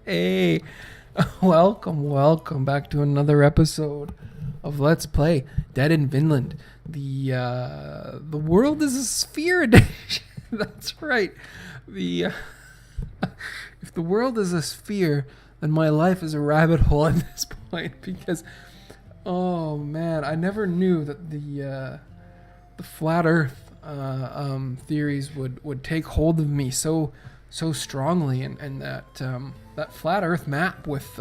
Hey, welcome back to another episode of Let's Play Dead in Vinland. The world is a sphere edition. That's right. The if the world is a sphere, then my life is a rabbit hole at this point because oh man, I never knew that the flat Earth theories would take hold of me so strongly, and that flat Earth map with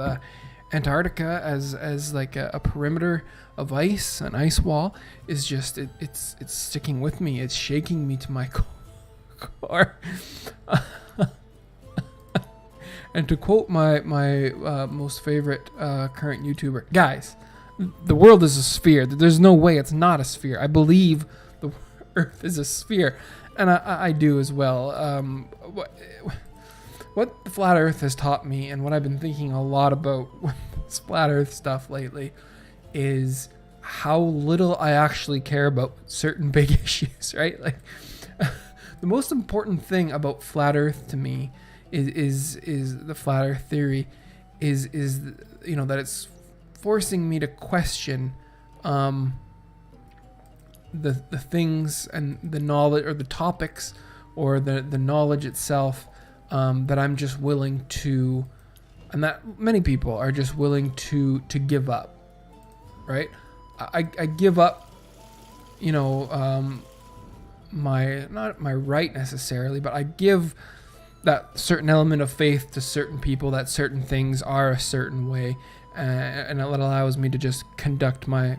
Antarctica as like a perimeter of ice, an ice wall, is just it's sticking with me. It's shaking me to my core. And to quote my most favorite current YouTuber, guys, the world is a sphere. There's no way it's not a sphere. I believe the Earth is a sphere, and I do as well. What the flat Earth has taught me, and what I've been thinking a lot about with this flat Earth stuff lately, is how little I actually care about certain big issues. Right, like the most important thing about flat Earth to me is the flat Earth theory is that it's forcing me to question the things and the knowledge, or the topics, or the knowledge itself, that I'm just willing to, and that many people are just willing to give up. Right, I give up, my, not my right necessarily, but I give that certain element of faith to certain people, that certain things are a certain way, and it allows me to just conduct my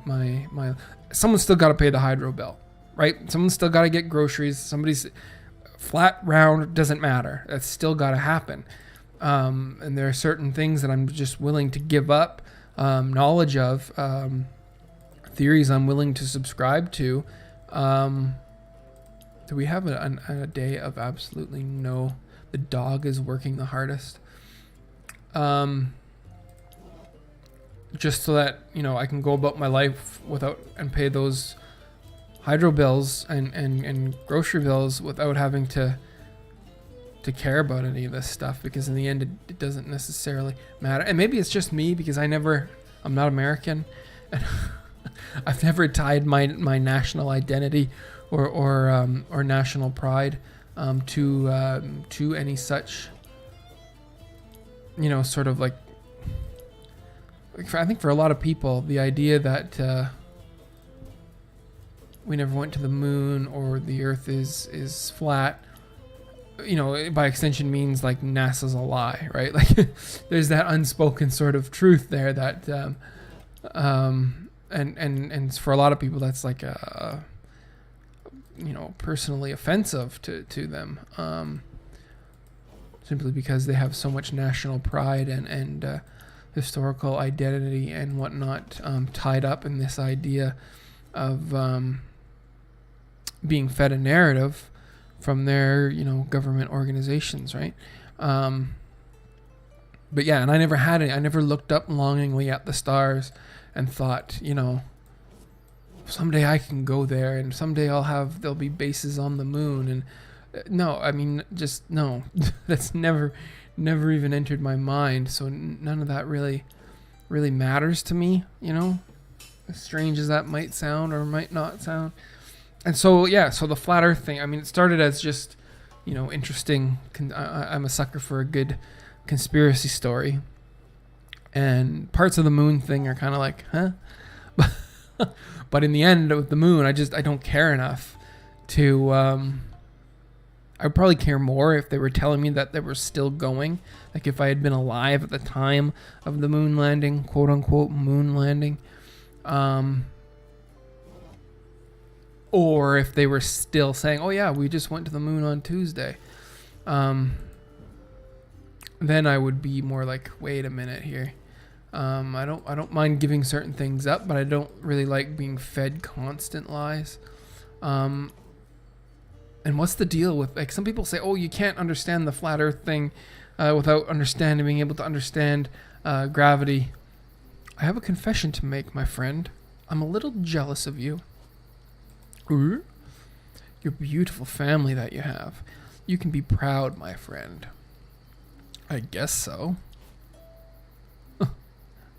someone's still got to pay the hydro bill, right? Someone's still got to get groceries. Somebody's flat, round, doesn't matter. That's still got to happen. And there are certain things that I'm just willing to give up knowledge of, theories I'm willing to subscribe to. Do we have a day of absolutely no? The dog is working the hardest. Just so that, I can go about my life without, and pay those hydro bills and grocery bills without having to care about any of this stuff, because in the end it doesn't necessarily matter. And maybe it's just me, because I'm not American, and I've never tied my national identity or national pride to any such, sort of like I think for a lot of people, the idea that we never went to the moon, or the Earth is flat, by extension means like NASA's a lie, right? Like there's that unspoken sort of truth there that and for a lot of people that's like a personally offensive to them, simply because they have so much national pride and historical identity and whatnot, tied up in this idea of being fed a narrative from their government organizations, right? But yeah, and I never had it. I never looked up longingly at the stars and thought, someday I can go there, and someday there'll be bases on the moon. And no, I mean, just no. That's never even entered my mind. So none of that really matters to me, as strange as that might sound or might not sound. And so, yeah, so the flat Earth thing, I mean, it started as just, interesting. I'm a sucker for a good conspiracy story. And parts of the moon thing are kind of like, huh? But in the end, with the moon, I don't care enough to, I would probably care more if they were telling me that they were still going. Like if I had been alive at the time of the moon landing, quote unquote moon landing. Or if they were still saying, oh yeah, we just went to the moon on Tuesday. Then I would be more like, wait a minute here. I don't mind giving certain things up, but I don't really like being fed constant lies. And what's the deal with, like, some people say, oh, you can't understand the flat Earth thing without being able to understand gravity. I have a confession to make, my friend. I'm a little jealous of you. Your beautiful family that you have. You can be proud, my friend. I guess so.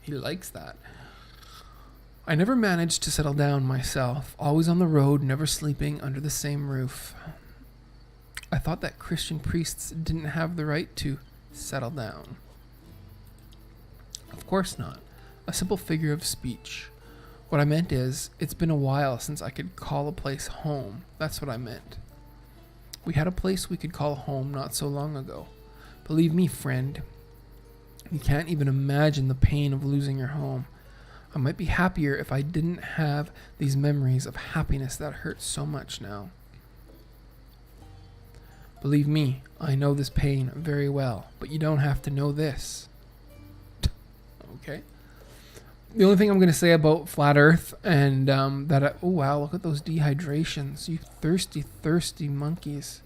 He likes that. I never managed to settle down myself, always on the road, never sleeping under the same roof. I thought that Christian priests didn't have the right to settle down. Of course not. A simple figure of speech. What I meant is, it's been a while since I could call a place home. That's what I meant. We had a place we could call home not so long ago. Believe me, friend, you can't even imagine the pain of losing your home. I might be happier if I didn't have these memories of happiness that hurt so much now. Believe me, I know this pain very well, but you don't have to know this. Okay. The only thing I'm going to say about Flat Earth and oh wow, look at those dehydrations. You thirsty, thirsty monkeys.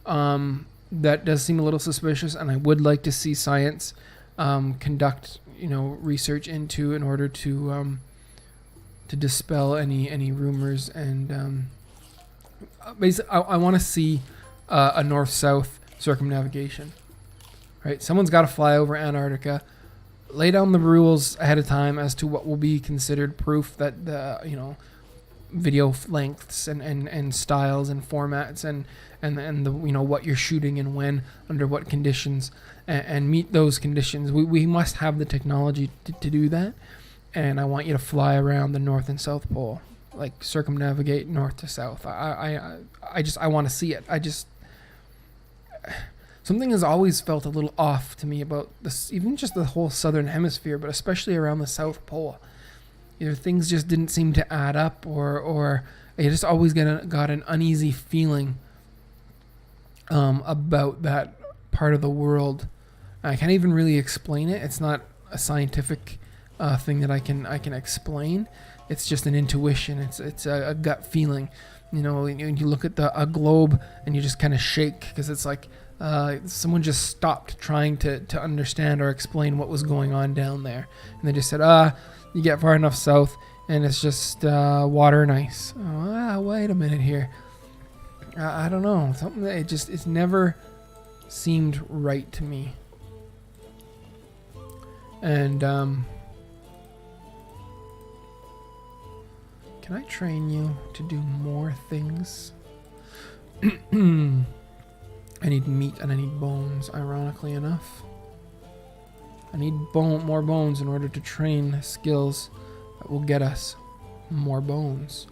That does seem a little suspicious, and I would like to see science conduct, research into in order to dispel any rumors. And basically, I want to see a north-south circumnavigation. Right? Someone's got to fly over Antarctica, lay down the rules ahead of time as to what will be considered proof that the video lengths and styles and formats and the what you're shooting and when, under what conditions, and meet those conditions. We must have the technology to do that, and I want you to fly around the North and South Pole, like circumnavigate north to south. I want to see it. Something has always felt a little off to me about this, even just the whole southern hemisphere, but especially around the South Pole. Either things just didn't seem to add up, or I just always got an uneasy feeling about that part of the world. I can't even really explain it. It's not a scientific thing that I can explain. It's just an intuition. It's a gut feeling. You look at a globe and you just kind of shake, because it's like someone just stopped trying to understand or explain what was going on down there, and they just said, you get far enough south and it's just water and ice. Wait a minute here. I don't know, something that it's never seemed right to me. And can I train you to do more things? I need meat and I need bones, ironically enough. I need more bones in order to train skills that will get us more bones.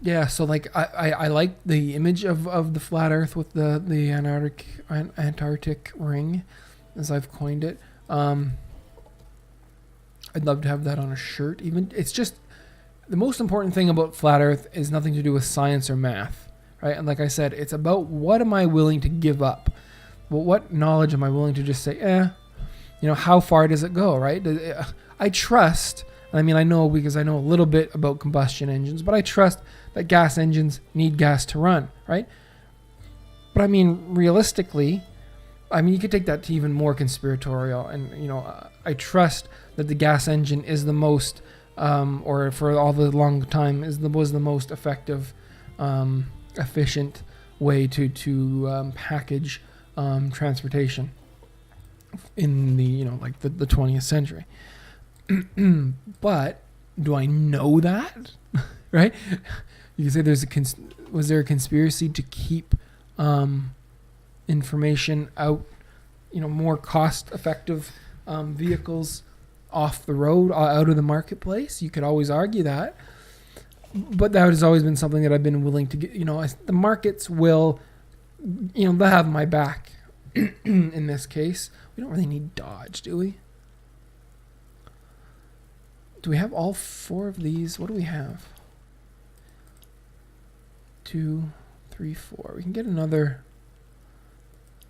Yeah, so like I like the image of the flat Earth with the Antarctic ring, as I've coined it. I'd love to have that on a shirt. Even it's just the most important thing about flat Earth is nothing to do with science or math, right? And like I said, it's about what am I willing to give up? Well, what knowledge am I willing to just say, how far does it go, right? I trust, I mean, I know because I know a little bit about combustion engines, but I trust that gas engines need gas to run, right? But I mean, realistically, you could take that to even more conspiratorial, and I trust that the gas engine is the most, or for all the long time was the most effective, efficient way to package transportation in the the 20th century. But do I know that? Right? You can say was there a conspiracy to keep information out, more cost-effective vehicles off the road, out of the marketplace? You could always argue that, but that has always been something that I've been willing to get. The markets will, they'll have my back. In this case, we don't really need Dodge, do we? Do we have all 4 of these? What do we have? 2, 3, 4. We can get another.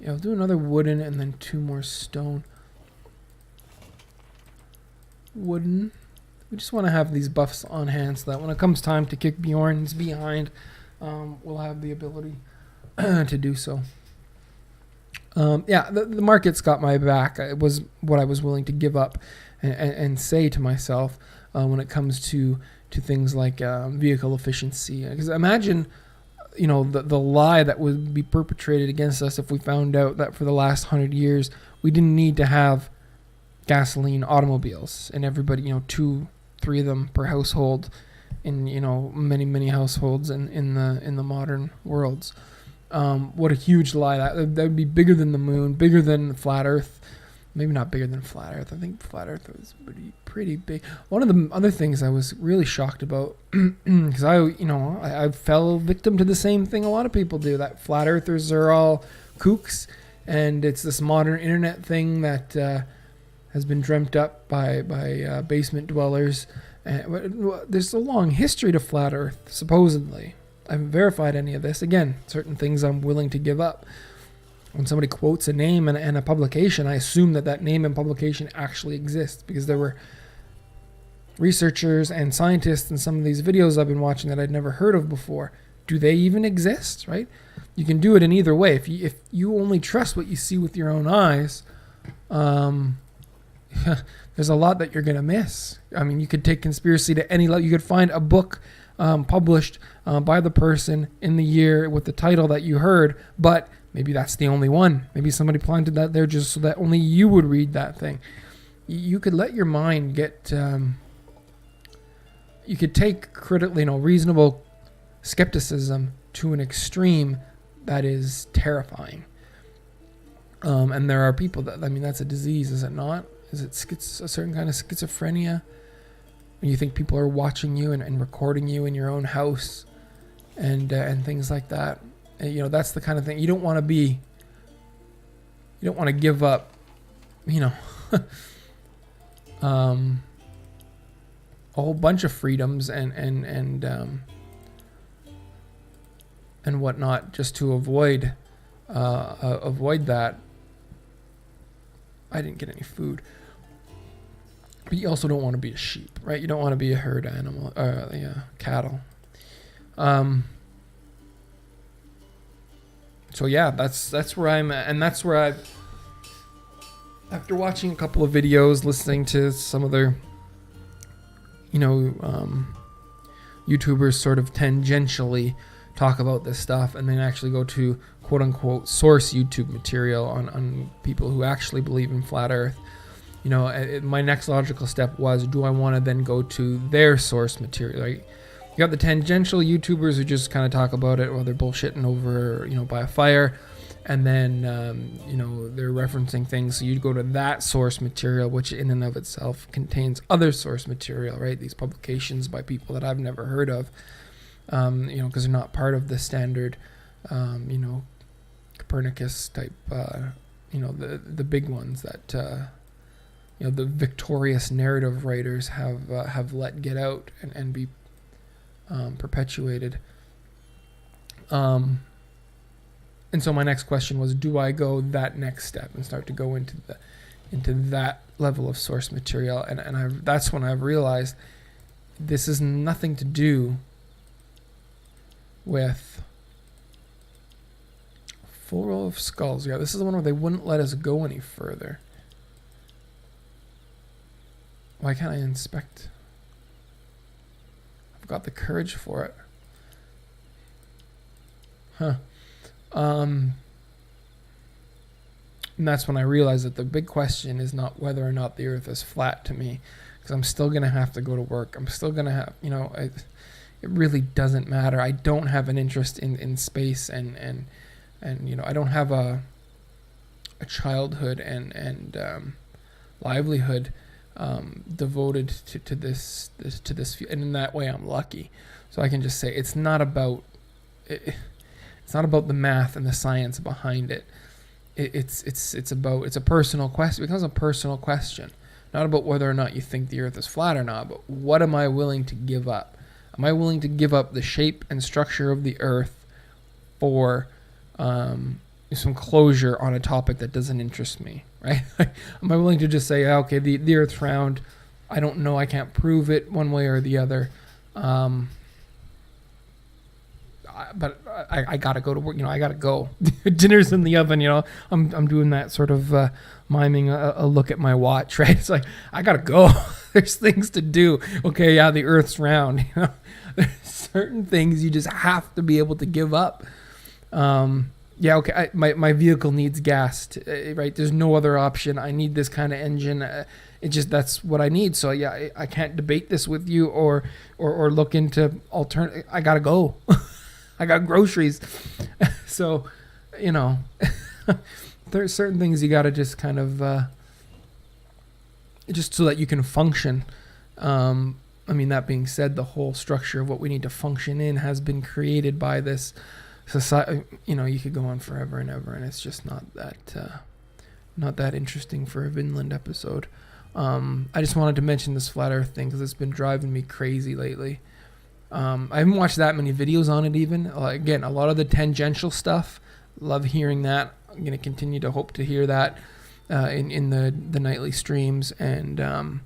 Yeah, we'll do another wooden and then 2 more stone. Wooden. We just want to have these buffs on hand so that when it comes time to kick Bjorn's behind, we'll have the ability to do so. The market's got my back. It was what I was willing to give up and say to myself when it comes to things like vehicle efficiency. Because imagine, the lie that would be perpetrated against us if we found out that for the last 100 years we didn't need to have gasoline automobiles, and everybody, 2-3 of them per household in many households in the modern worlds. What a huge lie. That would be bigger than the moon, bigger than flat Earth. Maybe not bigger than flat Earth. I think flat Earth was pretty big. One of the other things I was really shocked about, because I fell victim to the same thing a lot of people do, that flat earthers are all kooks, and it's this modern internet thing that has been dreamt up by basement dwellers. There's a long history to flat Earth, supposedly. I haven't verified any of this. Again, certain things I'm willing to give up. When somebody quotes a name and a publication, I assume that name and publication actually exists, because there were researchers and scientists in some of these videos I've been watching that I'd never heard of before. Do they even exist, right? You can do it in either way. If you only trust what you see with your own eyes, there's a lot that you're going to miss. I mean, you could take conspiracy to any level. You could find a book published by the person in the year with the title that you heard, but maybe that's the only one. Maybe somebody planted that there just so that only you would read that thing. You could let your mind get... you could take reasonable skepticism to an extreme that is terrifying. And there are people that's a disease, is it not? Is it a certain kind of schizophrenia? When you think people are watching you and recording you in your own house and things like that. And, that's the kind of thing you don't want to be. You don't want to give up, a whole bunch of freedoms and whatnot just to avoid that. I didn't get any food. But you also don't want to be a sheep, right? You don't want to be a herd animal, cattle. So yeah, that's where I'm at, and that's where after watching a couple of videos, listening to some other, YouTubers sort of tangentially talk about this stuff, and then actually go to quote unquote source YouTube material on people who actually believe in flat Earth. My next logical step was, do I want to then go to their source material? Like, you got the tangential YouTubers who just kind of talk about it, or they're bullshitting over, by a fire, and then, they're referencing things. So you go to that source material, which in and of itself contains other source material, right? These publications by people that I've never heard of, because they're not part of the standard, Copernicus type, the big ones that, the victorious narrative writers have let get out and be perpetuated. And so my next question was, do I go that next step and start to go into that level of source material? And that's when I've realized this has nothing to do with Full Row of Skulls. Yeah, this is the one where they wouldn't let us go any further. Why can't I inspect? I've got the courage for it. And that's when I realized that the big question is not whether or not the Earth is flat to me, because I'm still going to have to go to work. I'm still going to have, it really doesn't matter. I don't have an interest in space and I don't have a childhood and livelihood devoted to this field, and in that way I'm lucky. So I can just say it's not about the math and the science behind it. It's a personal question. It becomes a personal question, not about whether or not you think the Earth is flat or not, but what am I willing to give up? Am I willing to give up the shape and structure of the Earth for some closure on a topic that doesn't interest me, right? Am I willing to just say, okay, the Earth's round, I don't know, I can't prove it one way or the other, but I gotta go to work, I gotta go. Dinner's in the oven, I'm doing that sort of miming a look at my watch, right? It's like, I gotta go. There's things to do. Okay, yeah, the Earth's round, certain things you just have to be able to give up. Yeah, okay, my vehicle needs gas, right? There's no other option. I need this kind of engine. That's what I need. So yeah, I can't debate this with you or look into alternative. I gotta go. I got groceries. So, there's certain things you gotta just kind of, just so that you can function. That being said, the whole structure of what we need to function in has been created by this society. You could go on forever and ever, and it's just not that interesting for a Vinland episode. I just wanted to mention this flat earth thing because it's been driving me crazy lately. I haven't watched that many videos on it even. Again, a lot of the tangential stuff, love hearing that. I'm going to continue to hope to hear that in the nightly streams, and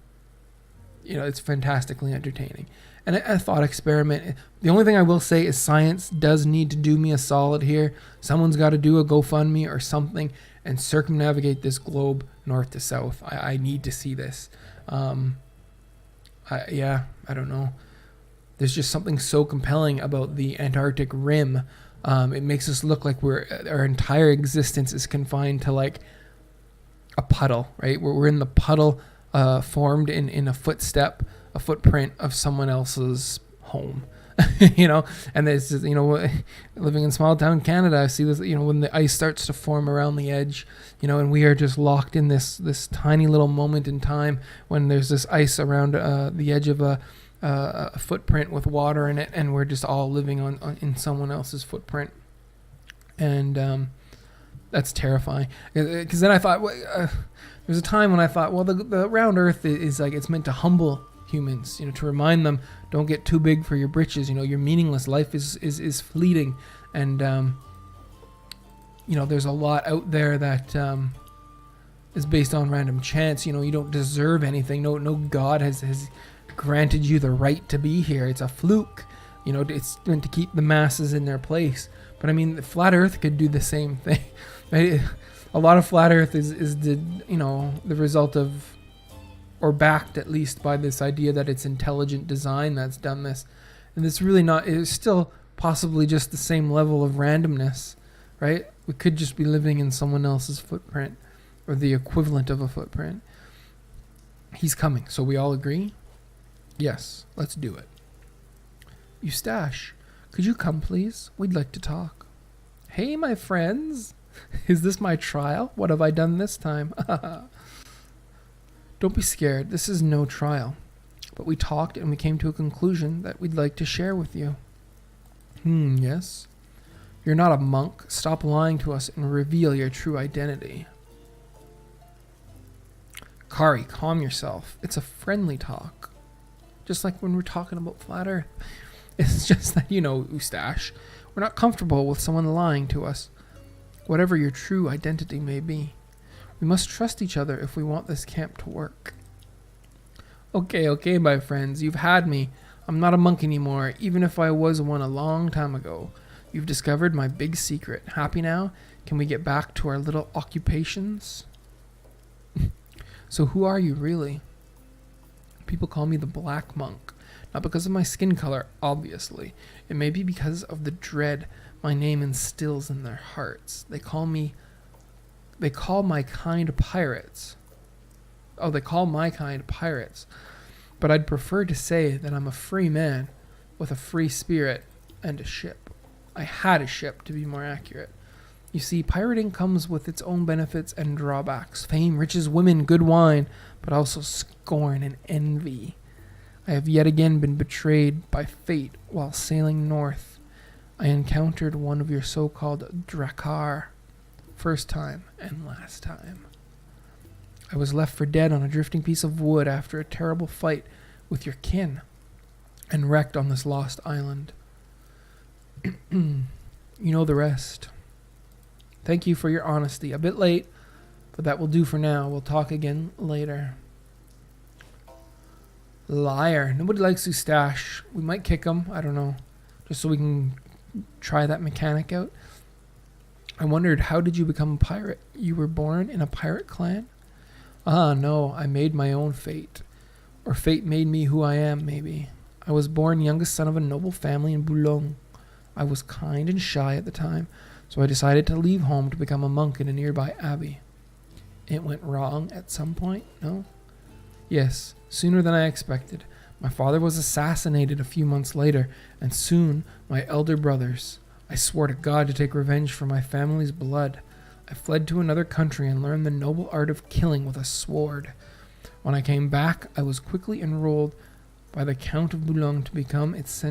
it's fantastically entertaining. And a thought experiment. The only thing I will say is science does need to do me a solid here. Someone's got to do a GoFundMe or something and circumnavigate this globe north to south. I need to see this. I don't know. There's just something so compelling about the Antarctic rim. It makes us look like our entire existence is confined to like a puddle, right? We're in the puddle, formed in a footprint of someone else's home. And there's living in small town Canada, I see this, when the ice starts to form around the edge, and we are just locked in this tiny little moment in time when there's this ice around the edge of a footprint with water in it, and we're just all living in someone else's footprint. And that's terrifying, because then I thought, there's a time when I thought, well, the round earth is like, it's meant to humble humans, to remind them, don't get too big for your britches. You're meaningless. Life is fleeting, and there's a lot out there that is based on random chance. You don't deserve anything. No God has granted you the right to be here. It's a fluke. It's meant to keep the masses in their place. But the flat Earth could do the same thing. Right? A lot of flat Earth is the result of, or backed at least by, this idea that it's intelligent design that's done this. And it's really not. It's still possibly just the same level of randomness, right? We could just be living in someone else's footprint, or the equivalent of a footprint. He's coming, so we all agree? Yes, let's do it. Eustache, could you come please? We'd like to talk. Hey, my friends. Is this my trial? What have I done this time? Don't be scared. This is no trial. But we talked and we came to a conclusion that we'd like to share with you. Yes? You're not a monk. Stop lying to us and reveal your true identity. Kari, calm yourself. It's a friendly talk. Just like when we're talking about flat Earth. It's just that, Eustache, we're not comfortable with someone lying to us. Whatever your true identity may be. We must trust each other if we want this camp to work. Okay, my friends, you've had me. I'm not a monk anymore, even if I was one a long time ago. You've discovered my big secret. Happy now? Can we get back to our little occupations? So who are you, really? People call me the Black Monk. Not because of my skin color, obviously. It may be because of the dread my name instills in their hearts. They call my kind pirates. Oh, they call my kind pirates. But I'd prefer to say that I'm a free man with a free spirit and a ship. I had a ship, to be more accurate. You see, pirating comes with its own benefits and drawbacks. Fame, riches, women, good wine, but also scorn and envy. I have yet again been betrayed by fate while sailing north. I encountered one of your so-called Drakkar. First time and last time. I was left for dead on a drifting piece of wood after a terrible fight with your kin, and wrecked on this lost island. You know the rest. Thank you for your honesty. A bit late, but that will do for now. We'll talk again later. Liar. Nobody likes Eustache. We might kick him. I don't know. Just so we can try that mechanic out. I wondered, how did you become a pirate? You were born in a pirate clan? No, I made my own fate. Or fate made me who I am, maybe. I was born youngest son of a noble family in Boulogne. I was kind and shy at the time, so I decided to leave home to become a monk in a nearby abbey. It went wrong at some point, no? Yes, sooner than I expected. My father was assassinated a few months later, and soon my elder brothers. I swore to God to take revenge for my family's blood. I fled to another country and learned the noble art of killing with a sword. When I came back, I was quickly enrolled by the Count of Boulogne to become its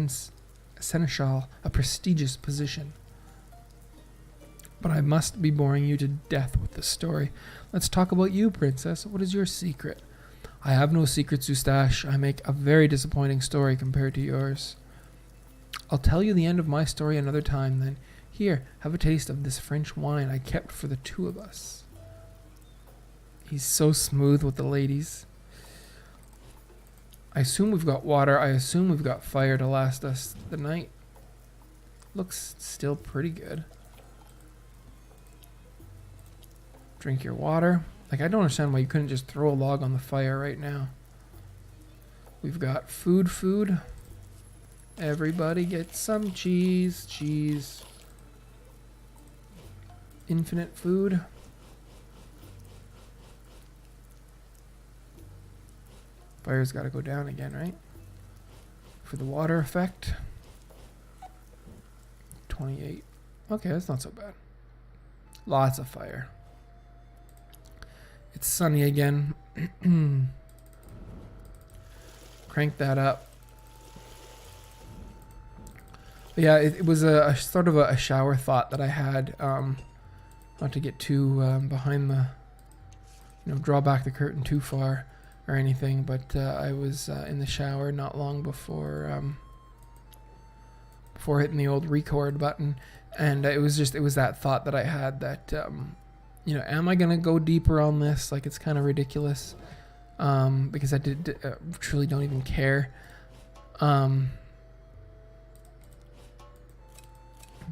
seneschal, a prestigious position. But I must be boring you to death with this story. Let's talk about you, princess. What is your secret? I have no secrets, Eustache. I make a very disappointing story compared to yours. I'll tell you the end of my story another time, then. Here, have a taste of this French wine I kept for the two of us. He's so smooth with the ladies. I assume we've got water. I assume we've got fire to last us the night. Looks still pretty good. Drink your water. Like, I don't understand why you couldn't just throw a log on the fire right now. We've got food. Everybody get some cheese. Cheese. Infinite food. Fire's got to go down again, right? For the water effect. 28. Okay, that's not so bad. Lots of fire. It's sunny again. Crank that up. But yeah, it was a sort of a shower thought that I had. Not to get too behind the, draw back the curtain too far or anything. But I was in the shower not long before hitting the old record button, and it was that thought that I had that. Am I gonna go deeper on this? Like, it's kind of ridiculous, because I truly don't even care.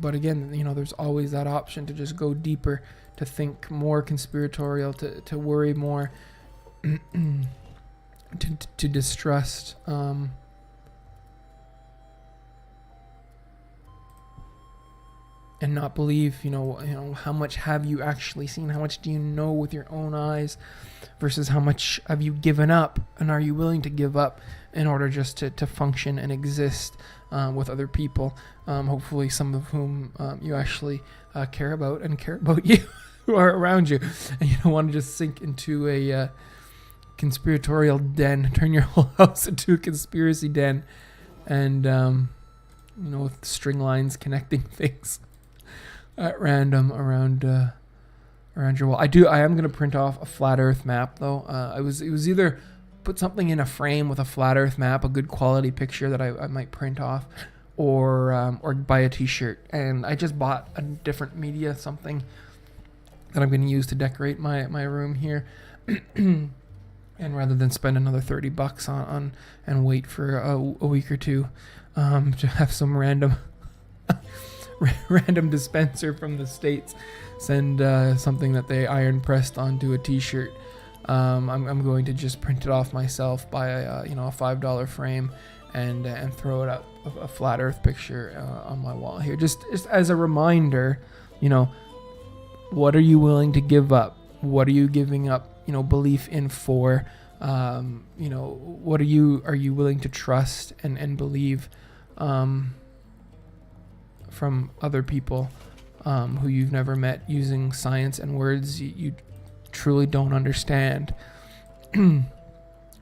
But again, there's always that option to just go deeper, to think more conspiratorial, to worry more, to distrust. And not believe, how much have you actually seen? How much do you know with your own eyes versus how much have you given up, and are you willing to give up in order just to function and exist with other people, hopefully some of whom you actually care about and care about you, who are around you, and you don't want to just sink into a conspiratorial den, turn your whole house into a conspiracy den, and with string lines connecting things at random around your wall. I am gonna print off a flat Earth map though. It was either put something in a frame with a flat Earth map, a good quality picture that I might print off, or buy a T-shirt. And I just bought a different media, something that I'm gonna use to decorate my room here. And rather than spend another $30 on and wait for a week or two, to have some random dispenser from the States send something that they iron pressed onto a T-shirt, I'm going to just print it off myself, buy a $5 frame, and throw it up, a flat Earth picture on my wall here, just as a reminder. What are you willing to give up? What are you giving up belief in for? What are you willing to trust and believe from other people who you've never met, using science and words you truly don't understand,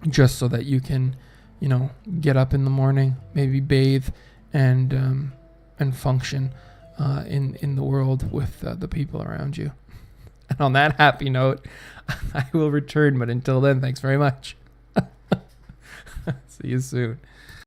just so that you can get up in the morning, maybe bathe, and function in the world with the people around you. And on that happy note, I will return, but until then, thanks very much. See you soon.